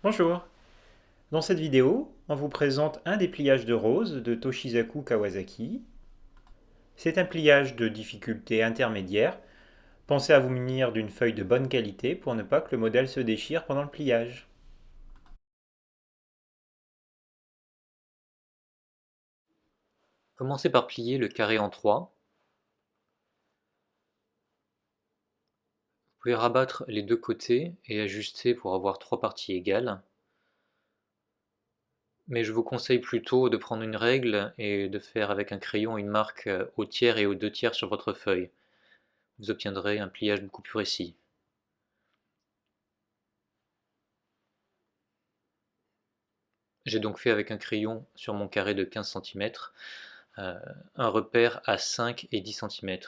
Bonjour. Dans cette vidéo, on vous présente un dépliage de rose de Toshizaku Kawasaki. C'est un pliage de difficulté intermédiaire. Pensez à vous munir d'une feuille de bonne qualité pour ne pas que le modèle se déchire pendant le pliage. Commencez par plier le carré en trois. Vous pouvez rabattre les deux côtés et ajuster pour avoir trois parties égales. Mais je vous conseille plutôt de prendre une règle et de faire avec un crayon une marque au tiers et aux deux tiers sur votre feuille. Vous obtiendrez un pliage beaucoup plus précis. J'ai donc fait avec un crayon sur mon carré de 15 cm un repère à 5 et 10 cm.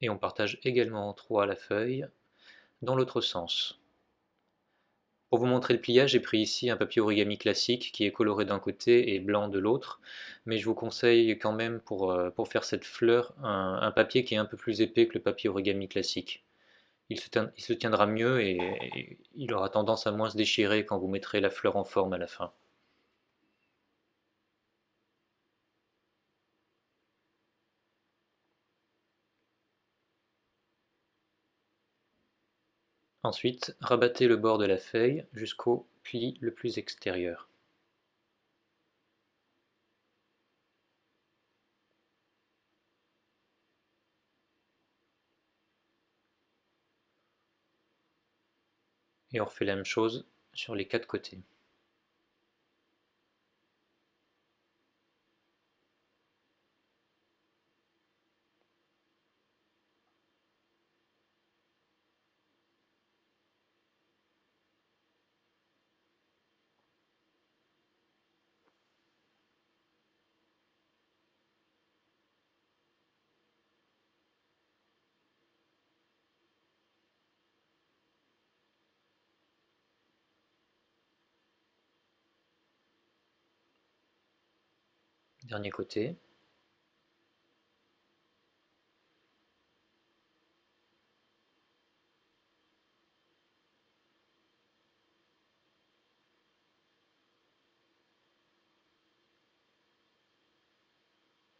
Et on partage également en trois la feuille dans l'autre sens. Pour vous montrer le pliage, j'ai pris ici un papier origami classique qui est coloré d'un côté et blanc de l'autre, mais je vous conseille quand même pour faire cette fleur un papier qui est un peu plus épais que le papier origami classique. Il se tiendra mieux et il aura tendance à moins se déchirer quand vous mettrez la fleur en forme à la fin. Ensuite, rabattez le bord de la feuille jusqu'au pli le plus extérieur. Et on refait la même chose sur les quatre côtés. Dernier côté.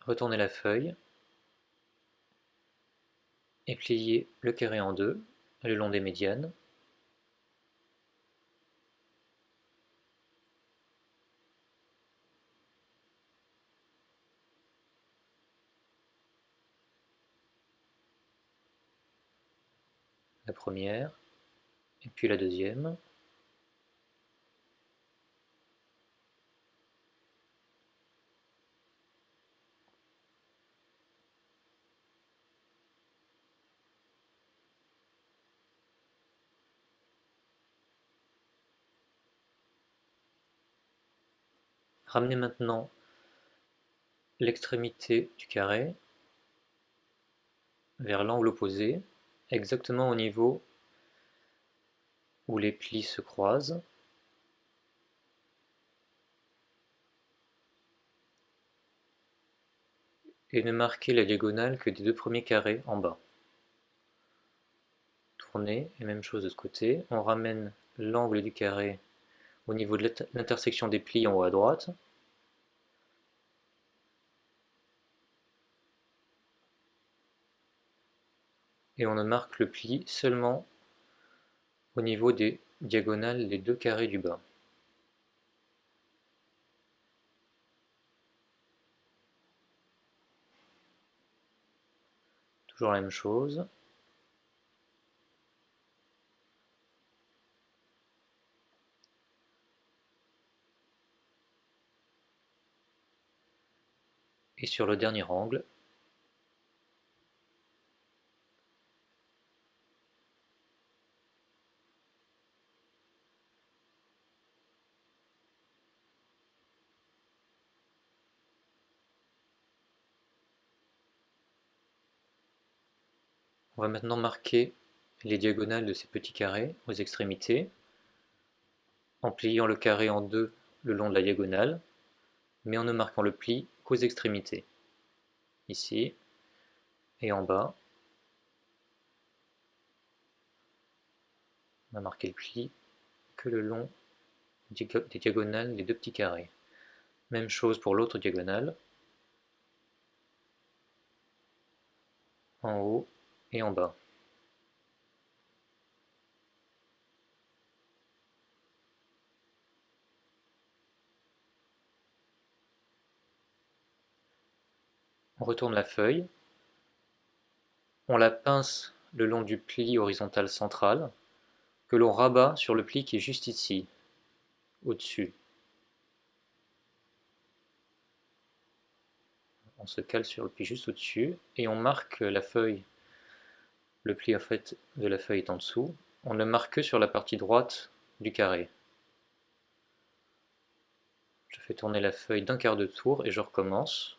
Retournez la feuille et pliez le carré en deux le long des médianes. La première, et puis la deuxième. Ramenez maintenant l'extrémité du carré vers l'angle opposé, exactement au niveau où les plis se croisent. Et ne marquez la diagonale que des deux premiers carrés en bas. Tournez, et même chose de ce côté. On ramène l'angle du carré au niveau de l'intersection des plis en haut à droite. Et on ne marque le pli seulement au niveau des diagonales des deux carrés du bas. Toujours la même chose. Et sur le dernier angle, on va maintenant marquer les diagonales de ces petits carrés aux extrémités, en pliant le carré en deux le long de la diagonale, mais en ne marquant le pli qu'aux extrémités, ici et en bas. On a marqué le pli que le long des diagonales des deux petits carrés. Même chose pour l'autre diagonale, en haut et en bas. On retourne la feuille, on la pince le long du pli horizontal central, que l'on rabat sur le pli qui est juste ici, au-dessus. On se cale sur le pli juste au-dessus, et on marque la feuille, le pli en fait de la feuille est en dessous, on ne marque que sur la partie droite du carré. Je fais tourner la feuille d'un quart de tour et je recommence.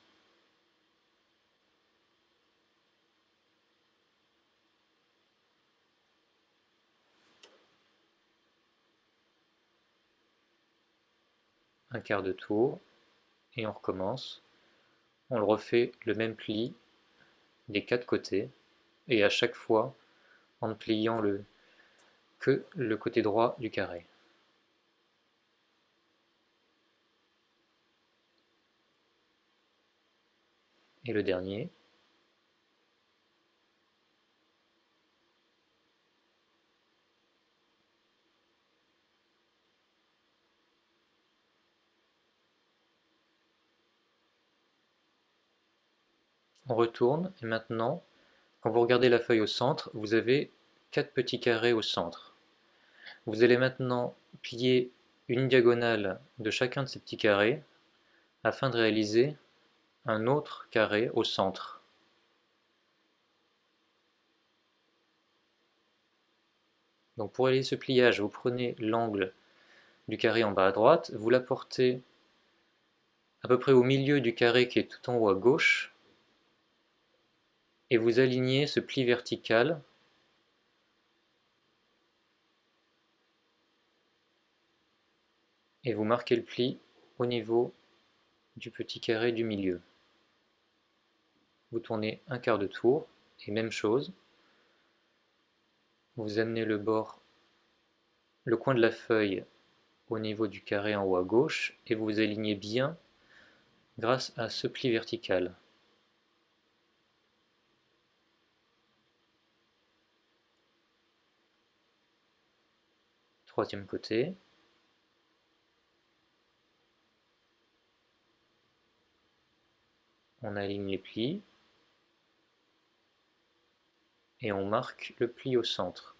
Un quart de tour et on recommence. On le refait le même pli des quatre côtés et à chaque fois en ne pliant que le côté droit du carré. Et le dernier. On retourne et maintenant, quand vous regardez la feuille au centre, vous avez quatre petits carrés au centre. Vous allez maintenant plier une diagonale de chacun de ces petits carrés afin de réaliser un autre carré au centre. Donc pour réaliser ce pliage, vous prenez l'angle du carré en bas à droite, vous l'apportez à peu près au milieu du carré qui est tout en haut à gauche, et vous alignez ce pli vertical et vous marquez le pli au niveau du petit carré du milieu. Vous tournez un quart de tour et même chose, vous amenez le coin de la feuille au niveau du carré en haut à gauche et vous vous alignez bien grâce à ce pli vertical. Troisième côté. On aligne les plis et on marque le pli au centre.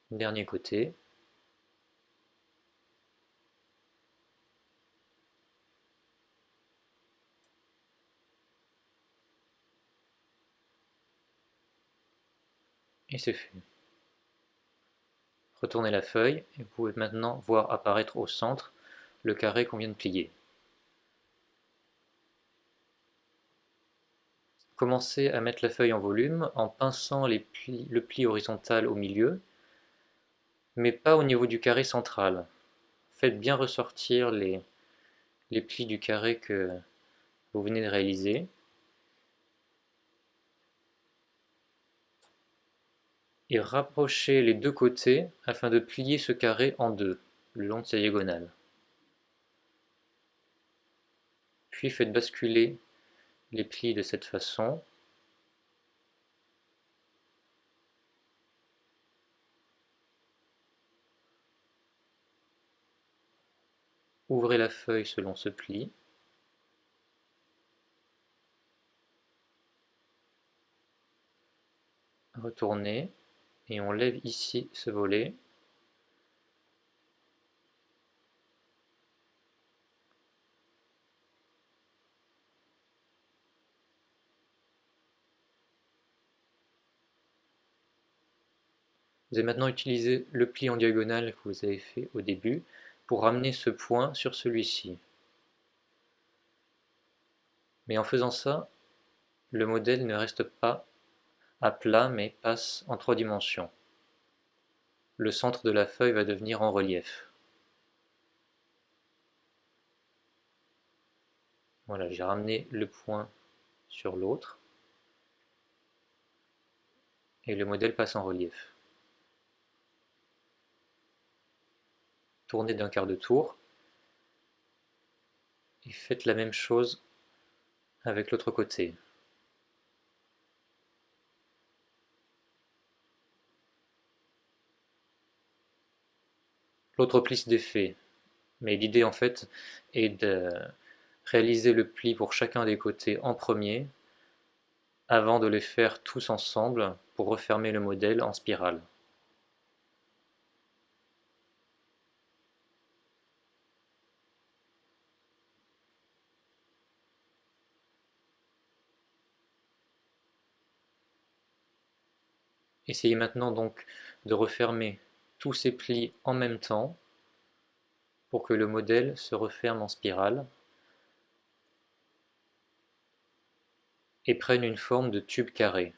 Dernier côté. Et c'est fait. Retournez la feuille et vous pouvez maintenant voir apparaître au centre le carré qu'on vient de plier. Commencez à mettre la feuille en volume en pinçant le pli horizontal au milieu, mais pas au niveau du carré central. Faites bien ressortir les plis du carré que vous venez de réaliser. Et rapprochez les deux côtés afin de plier ce carré en deux, le long de sa diagonale. Puis faites basculer les plis de cette façon. Ouvrez la feuille selon ce pli. Retournez et on lève ici ce volet. Vous allez maintenant utiliser le pli en diagonale que vous avez fait au début pour ramener ce point sur celui-ci. Mais en faisant ça, le modèle ne reste pas à plat mais passe en 3 dimensions. Le centre de la feuille va devenir en relief. Voilà, j'ai ramené le point sur l'autre et le modèle passe en relief. Tournez d'un quart de tour et faites la même chose avec l'autre côté. L'autre pli se défait, mais l'idée en fait est de réaliser le pli pour chacun des côtés en premier avant de les faire tous ensemble pour refermer le modèle en spirale. Essayez maintenant donc de refermer tous ces plis en même temps pour que le modèle se referme en spirale et prenne une forme de tube carré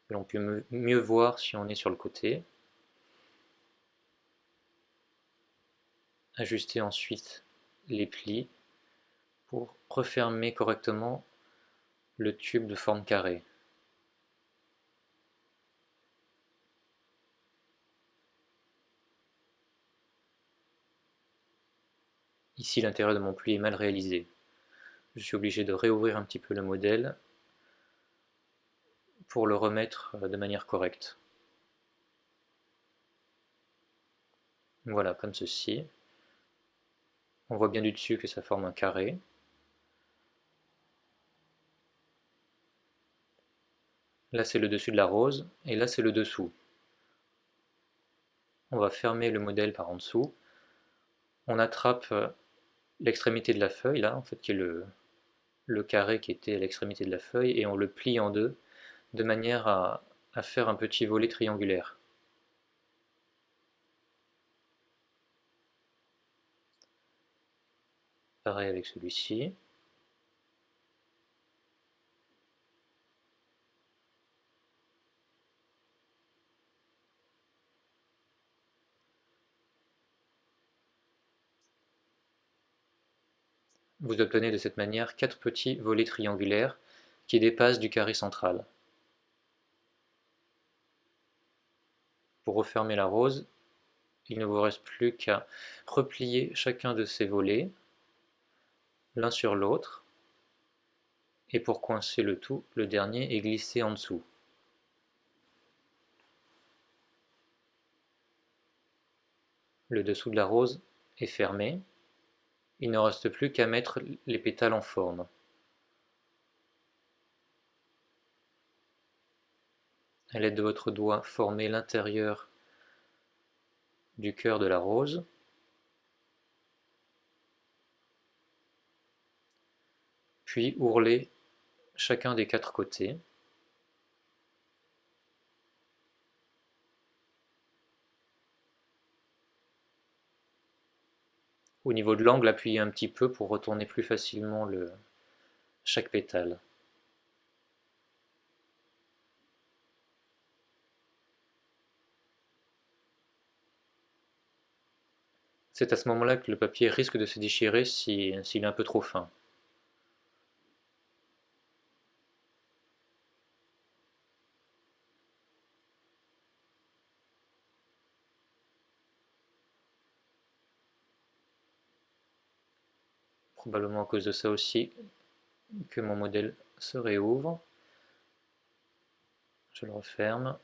que l'on peut mieux voir si on est sur le côté. Ajustez ensuite les plis pour refermer correctement le tube de forme carrée. Ici, l'intérieur de mon pli est mal réalisé. Je suis obligé de réouvrir un petit peu le modèle pour le remettre de manière correcte. Voilà, comme ceci. On voit bien du dessus que ça forme un carré. Là, c'est le dessus de la rose, et là, c'est le dessous. On va fermer le modèle par en dessous. On attrape l'extrémité de la feuille, là, en fait, qui est le carré qui était à l'extrémité de la feuille, et on le plie en deux, de manière à faire un petit volet triangulaire. Pareil avec celui-ci. Vous obtenez de cette manière 4 petits volets triangulaires qui dépassent du carré central. Pour refermer la rose, il ne vous reste plus qu'à replier chacun de ces volets l'un sur l'autre, et pour coincer le tout, le dernier est glissé en dessous. Le dessous de la rose est fermé, il ne reste plus qu'à mettre les pétales en forme. À l'aide de votre doigt, formez l'intérieur du cœur de la rose. Puis ourlez chacun des 4 côtés. Au niveau de l'angle, appuyez un petit peu pour retourner plus facilement chaque pétale. C'est à ce moment-là que le papier risque de se déchirer s'il est un peu trop fin. Probablement à cause de ça aussi que mon modèle se réouvre. Je le referme.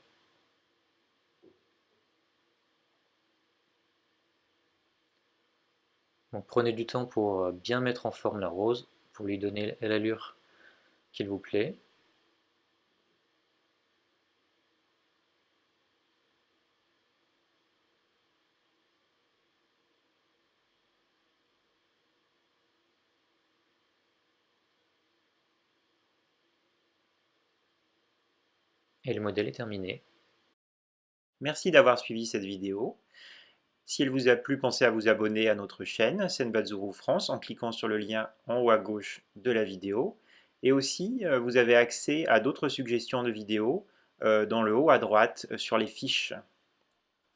Donc prenez du temps pour bien mettre en forme la rose, pour lui donner l'allure qu'il vous plaît. Et le modèle est terminé. Merci d'avoir suivi cette vidéo. Si elle vous a plu, pensez à vous abonner à notre chaîne Senbatsu France en cliquant sur le lien en haut à gauche de la vidéo Et aussi, vous avez accès à d'autres suggestions de vidéos dans le haut à droite sur les fiches.